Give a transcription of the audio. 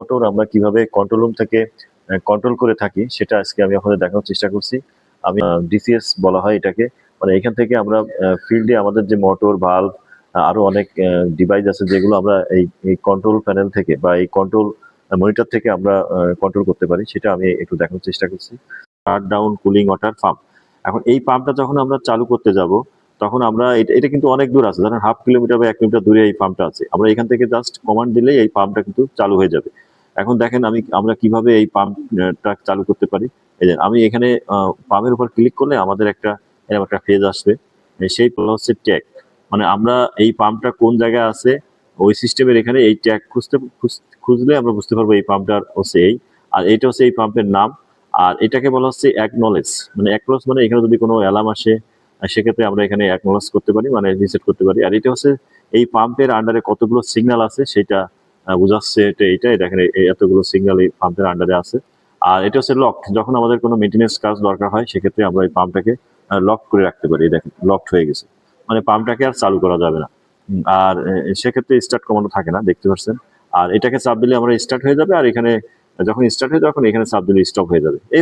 Motor আমরা কিভাবে control room থেকে কন্ট্রোল করে থাকি সেটা আজকে আমি আপনাদের দেখানোর চেষ্টা করছি। আমি ডিসিএস বলা হয় এটাকে। মানে এখান থেকে আমরা ফিল্ডে আমাদের যে মোটর, ভালভ আরো অনেক ডিভাইস আছে যেগুলো আমরা এই কন্ট্রোল প্যানেল থেকে বা এই কন্ট্রোল মনিটর থেকে আমরা কন্ট্রোল করতে পারি, সেটা আমি একটু দেখানোর চেষ্টা করছি। Shut down cooling water pump. এখন এই পাম্পটা যখন আমরা চালু করতে যাব, তখন আমরা এটা কিন্তু অনেক দূর আছে, ধরেন 1/2 কিলোমিটার বা 1 কিলোমিটার দূরে এই পাম্পটা আছে। আমরা এখান থেকে জাস্ট কমান্ড দিলেই এই পাম্পটা কিন্তু চালু হয়ে যাবে। এখন দেখেন আমরা কিভাবে এই পাম্পটা চালু করতে পারি। এই যে আমি এখানে পাম্পের উপর ক্লিক করলে আমাদের এরকম একটা পেজ আসবে। সেই হচ্ছে ট্যাগ। মানে আমরা এই পাম্পটা কোন জায়গায় আছে ওই সিস্টেমের এখানে এই ট্যাগ খুঁজলে আমরা বুঝতে পারবো এই পাম্পটার হচ্ছে এই। আর এটা হচ্ছে এই পাম্পের নাম। আর এটাকে বলা হচ্ছে অ্যাকনলেজ। মানে অ্যাকনলেজ মানে এখানে যদি কোনো অ্যালার্ম আসে সেক্ষেত্রে আমরা এখানে অ্যাকনলেজ করতে পারি, মানে রিসেট করতে পারি। আর এটা হচ্ছে এই পাম্পের আন্ডারে কতগুলো সিগন্যাল আছে সেটা বোঝাচ্ছে। এটা দেখেন এতগুলো সিগন্যাল এই পাম্পের আন্ডারে আছে। আর এটা হচ্ছে লক। যখন আমাদের কোনো মেইনটেনেন্স কাজ দরকার হয় সেক্ষেত্রে আমরা এই পাম্পটাকে লক করে রাখতে পারি। দেখেন লকড হয়ে গেছে, মানে পাম্পটাকে আর চালু করা যাবে না। আর সেক্ষেত্রে স্টার্ট কমানো থাকে না, দেখতে পাচ্ছেন। আর এটাকে চাপ দিলে আমরা স্টার্ট হয়ে যাবে, আর এখানে যখন স্টার্ট হয়ে যাবে তখন এখানে চাপ দিলে স্টপ হয়ে যাবে। এই